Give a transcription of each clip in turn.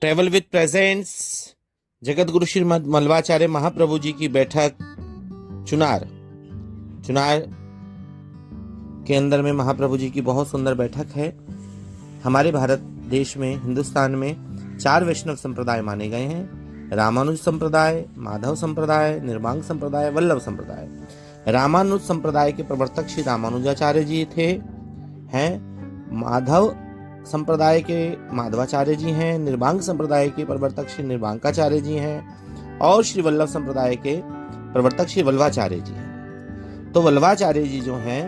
Travel with presents Jagat Guru Shri मल्लवाचार्य Mahaprabhu ji की बैठक चुनार के अंदर में महाप्रभु जी की बहुत सुंदर बैठक है। हमारे भारत देश में, हिंदुस्तान में 4 वैष्णव संप्रदाय माने गए हैं: रामानुज संप्रदाय, माधव संप्रदाय, निर्वांग संप्रदाय, वल्लभ संप्रदाय। रामानुज संप्रदाय के प्रवर्तक श्री रामानुजाचार्य जी हैं। माधव संप्रदाय के माधवाचार्य जी हैं। निर्वांग संप्रदाय के प्रवर्तक श्री निर्वांकाचार्य जी हैं और श्री वल्लभ संप्रदाय के प्रवर्तक श्री वल्लभाचार्य जी हैं। तो वल्लभाचार्य जी जो हैं,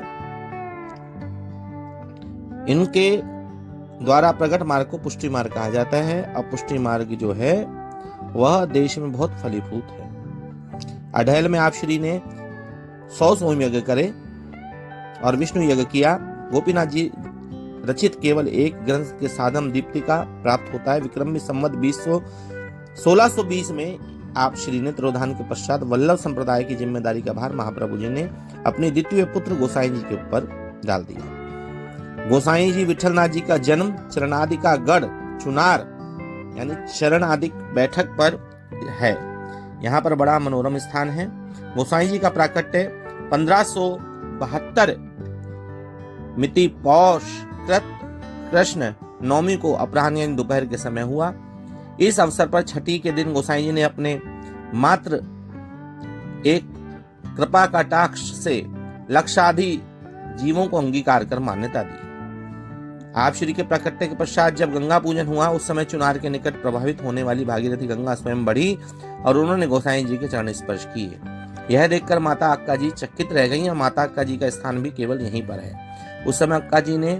इनके द्वारा प्रकट मार्ग को पुष्टि मार्ग कहा जाता है। अब पुष्टि मार्ग जो है वह देश में बहुत फलीभूत है। अढ़ैल में आप श्री ने 100 सोम यज्ञ करे और विष्णु यज्ञ किया। गोपीनाथ जी रचित केवल एक ग्रंथ के साधम दीप्तिका प्राप्त होता है। विक्रमी संवत 1620 में आप श्री ने तिरोधान के पश्चात वल्लभ संप्रदाय की जिम्मेदारी का भार महाप्रभु जी ने अपने द्वितीय पुत्र गोसाई जी के ऊपर डाल दिया। गोसाई जी विठलनाथ जी का जन्म चरणादि का गढ़ चुनार यानी चरण आदि बैठक पर है। यहाँ पर बड़ा मनोरम स्थान है। गोसाई जी का प्राकट्य 1572 मिति पौष कृष्ण नवमी को अपराह्न यानी दोपहर के समय हुआ। इस अवसर पर छठी के दिन गोसाई जी ने अपने मात्र एक कृपा कटाक्ष से लक्षाधि जीवों को अंगीकार कर मान्यता दी। आप श्री के प्राकट्य के पश्चात जब गंगा पूजन हुआ, उस समय चुनार के निकट प्रभावित होने वाली भागीरथी गंगा स्वयं बढ़ी और उन्होंने गोसाई जी के चरण स्पर्श किए। यह देखकर माता अक्का जी चकित रह गई और माता अक्का जी का स्थान भी केवल यहीं पर है। उस समय अक्का जी ने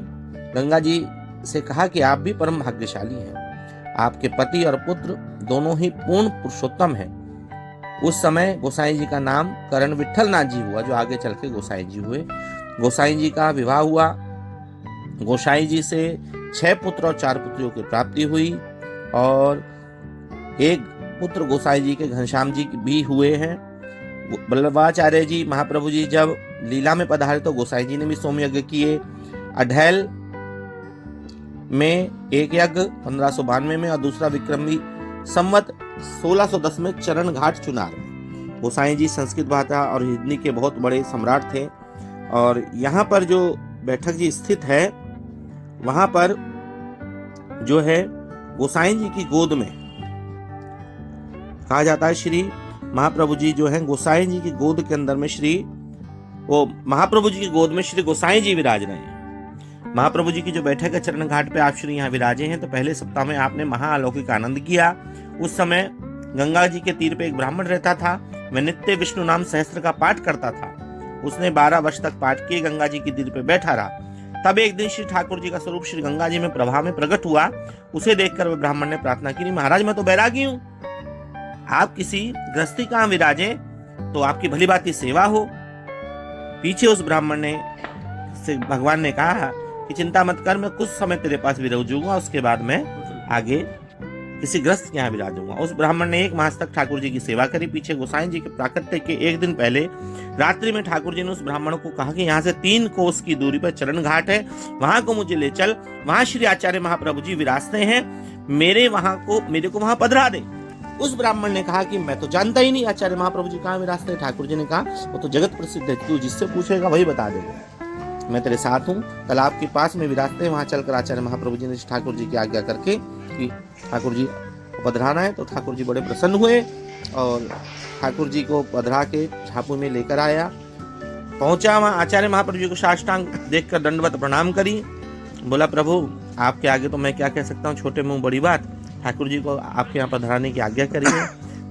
गंगा जी से कहा कि आप भी परम भाग्यशाली हैं। आपके पति और पुत्र दोनों ही पूर्ण पुरुषोत्तम हैं। उस समय गोसाई जी का नाम करण विठलनाथ जी हुआ, जो आगे चल के गोसाई जी हुए। गोसाई जी का विवाह हुआ। गोसाई जी से 6 पुत्र और 4 पुत्रियों की प्राप्ति हुई और एक पुत्र गोसाई जी के घनश्याम जी भी हुए हैं। वल्लभाचार्य जी महाप्रभु जी जब लीला में पधारे तो गोसाई जी ने भी सोम यज्ञ किए। अढ़ैल में एक यज्ञ 1592 में और दूसरा विक्रमी संवत 1610 में चरण घाट चुनार में। गोसाई जी संस्कृत भाषा और हिंदी के बहुत बड़े सम्राट थे और यहाँ पर जो बैठक जी स्थित है, वहां पर जो है गोसाई जी की गोद में कहा जाता है श्री महाप्रभु जी जो है गोसाई जी की गोद के अंदर में महाप्रभु जी की गोद में श्री गोसाई जी विराज रहे हैं। महाप्रभु जी की जो बैठक है चरण घाट पे आप श्री यहाँ विराजे हैं। तो पहले सप्ताह में आपने महाअलौकिक आनंद किया। उस समय गंगा जी के तीर पे एक ब्राह्मण रहता था। वह नित्य विष्णु नाम सहस्त्र का पाठ करता था। उसने 12 वर्ष तक पाठ किए, गंगा जी के तीर पे बैठा रहा। तब एक दिन श्री ठाकुर जी का स्वरूप श्री गंगा जी में प्रभा में प्रकट हुआ। उसे देखकर वह ब्राह्मण ने प्रार्थना की, महाराज मैं तो बैरागी हूँ, आप किसी गृहस्थी कहाँ विराजे तो आपकी भली भांति सेवा हो। पीछे उस ब्राह्मण ने से भगवान ने कहा कि चिंता मत कर, मैं कुछ समय तेरे पास विराजूंगा, उसके बाद मैं आगे किसी ग्रस्त के यहाँ विराजूंगा। उस ब्राह्मण ने 1 मास तक ठाकुर जी की सेवा करी। पीछे गोसाई जी के प्राकट्य के एक दिन पहले रात्रि में ठाकुर जी ने उस ब्राह्मण को कहा कि यहाँ से 3 कोस की दूरी पर चरण घाट है, वहां को मुझे ले चल, वहां श्री आचार्य महाप्रभु जी विराजते हैं, मेरे को वहां पधरा दे। उस ब्राह्मण ने कहा कि मैं तो जानता ही नहीं आचार्य महाप्रभु जी कहाँ विराजते हैं। ठाकुर जी ने कहा वो तो जगत प्रसिद्ध है, तू जिससे पूछेगा वही बता देगा, मैं तेरे साथ हूँ, तालाब के पास में विराजते हैं, वहां चलकर आचार्य महाप्रभु जी ने ठाकुर जी की आज्ञा करके कि ठाकुर जी को पधराना है। तो ठाकुर जी बड़े प्रसन्न हुए और ठाकुर जी को पधरा के झापू में लेकर आया। पहुंचा वहां आचार्य महाप्रभु जी को साष्टांग देखकर दंडवत प्रणाम करी। बोला प्रभु आपके आगे तो मैं क्या कह सकता हूँ, छोटे मुंह बड़ी बात, ठाकुर जी को आपके यहाँ पधराने की आज्ञा करी है।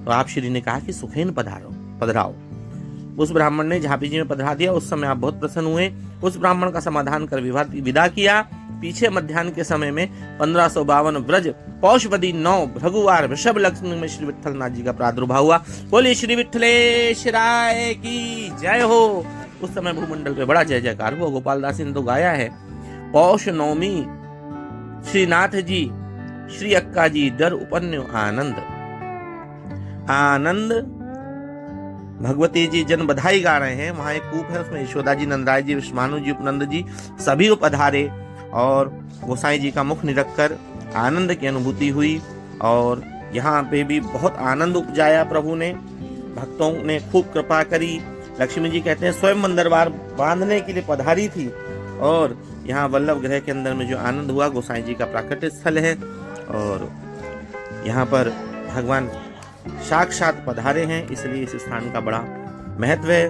तो आप श्री ने कहा कि सुखेन पधराओ। उस ब्राह्मण ने झापी जी में पधरा दिया। उस समय आप बहुत प्रसन्न हुए। उस ब्राह्मण का समाधान कर विदा किया। पीछे मध्याह्न के समय में 1552 ब्रज पौषवदी 9 भृगुवार वृषभ लक्ष्मी में श्री विठलनाथ जी का प्रादुर्भाव हुआ। बोले श्री विठलेश्वराय की जय हो। उस समय भूमंडल पे बड़ा जय जयकार हुआ। गोपाल दास ने तो गाया है, पौष नवमी श्रीनाथ जी श्री अक्का जी डर उपन्यो आनंद भगवती जी जन बधाई गा रहे हैं। वहां एक कूप है, उसमें यशोदा जी, नंदराय जी, विश्वानु जी, उपनंद जी सभी उपधारे और गोसाई जी का मुख निरख कर आनंद की अनुभूति हुई और यहाँ पे भी बहुत आनंद उपजाया प्रभु ने, भक्तों ने खूब कृपा करी। लक्ष्मी जी कहते हैं स्वयं दरबार बांधने के लिए पधारी थी, और यहाँ वल्लभ गृह के अंदर में जो आनंद हुआ गोसाई जी का प्राकट्य स्थल है, और यहाँ पर भगवान साक्षात पधारे हैं, इसलिए इस स्थान का बड़ा महत्व है।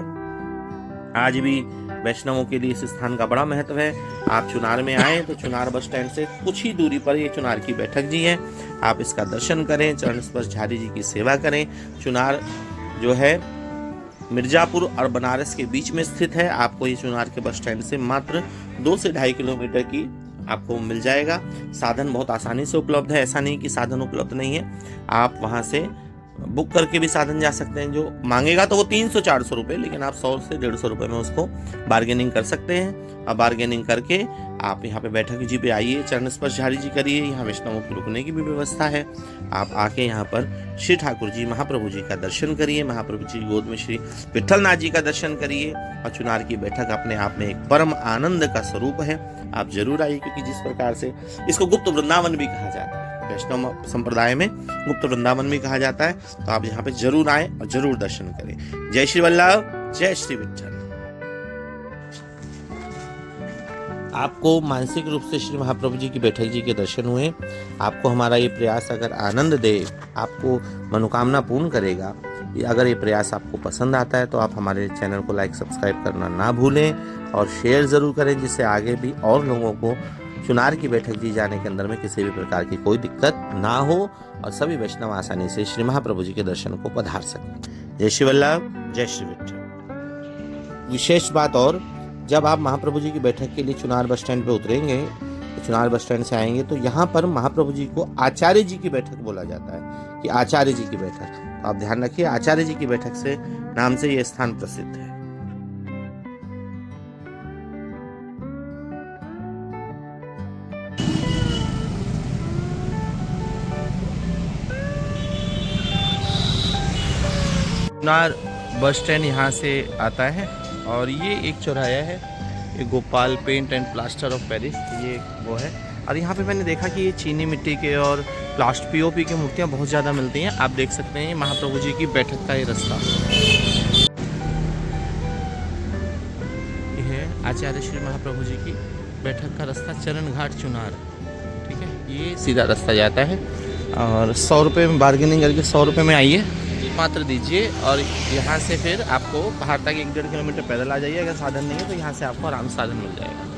आज भी वैष्णवों के लिए इस स्थान का बड़ा महत्व है। आप चुनार में आए तो चुनार बस स्टैंड से कुछ ही दूरी पर ये चुनार की बैठक जी है, आप इसका दर्शन करें, चरण स्पर्श झारी जी की सेवा करें। चुनार जो है मिर्जापुर और बनारस के बीच में स्थित है। आपको ये चुनार के बस स्टैंड से मात्र 2 से 2.5 किलोमीटर की आपको मिल जाएगा। साधन बहुत आसानी से उपलब्ध है, ऐसा नहीं कि साधन उपलब्ध नहीं है। आप वहाँ से बुक करके भी साधन जा सकते हैं। जो मांगेगा तो वो 300-400 रुपये, लेकिन आप 100 से 150 रुपये में उसको बार्गेनिंग कर सकते हैं। और बार्गेनिंग करके आप यहाँ पे बैठक जी पे आइए, चरण स्पर्श झारी जी करिए। यहाँ वैष्णवों की रुकने की भी व्यवस्था है। आप आके यहाँ पर श्री ठाकुर जी महाप्रभु जी का दर्शन करिए, महाप्रभु जी गोद में श्री विठलनाथ जी का दर्शन करिए। और चुनार की बैठक अपने आप में एक परम आनंद का स्वरूप है। आप जरूर आइए, क्योंकि जिस प्रकार से इसको गुप्त वृंदावन भी कहा जाता है, वैष्णव संप्रदाय में गुप्त वृंदावन भी कहा जाता है, तो आप यहाँ पे जरूर आए और जरूर दर्शन करें। जय श्री वल्लभ, जय श्री विठल। आपको मानसिक रूप से श्री महाप्रभु जी की बैठक जी के दर्शन हुए, आपको हमारा ये प्रयास अगर आनंद दे, आपको मनोकामना पूर्ण करेगा, अगर ये प्रयास आपको पसंद आता है तो आप हमारे चैनल को लाइक सब्सक्राइब करना ना भूलें, और शेयर ज़रूर करें, जिससे आगे भी और लोगों को चुनार की बैठक जी जाने के अंदर में किसी भी प्रकार की कोई दिक्कत ना हो, और सभी वैष्णव आसानी से श्री महाप्रभु जी के दर्शन को पधार सकें। जय श्री वल्लभ, जय श्री विठल। विशेष बात और, जब आप महाप्रभु जी की बैठक के लिए चुनार बस स्टैंड पे उतरेंगे, तो चुनार बस स्टैंड से आएंगे तो यहाँ पर महाप्रभु जी को आचार्य जी की बैठक बोला जाता है, कि आचार्य जी की बैठक। तो आप ध्यान रखिए, आचार्य जी की बैठक से नाम से ये स्थान प्रसिद्ध है। चुनार बस स्टैंड यहाँ से आता है, और ये एक चौराहा है, ये Gopal paint and plaster of Paris, ये वो है। और यहाँ पे मैंने देखा कि ये चीनी मिट्टी के और पीओपी की मूर्तियाँ बहुत ज़्यादा मिलती हैं। आप देख सकते हैं महाप्रभु जी की बैठक का ये रास्ता, ये है आचार्य श्री महाप्रभु जी की बैठक का रास्ता, चरण घाट चुनार। ठीक है, ये सीधा रास्ता जाता है। और 100 रुपये में बार्गेनिंग करके 100 रुपये में आइए, मात्र दीजिए, और यहाँ से फिर आपको बाहर तक 1-1.5 किलोमीटर पैदल आ जाइए। अगर साधन नहीं है तो यहाँ से आपको आराम से साधन मिल जाएगा।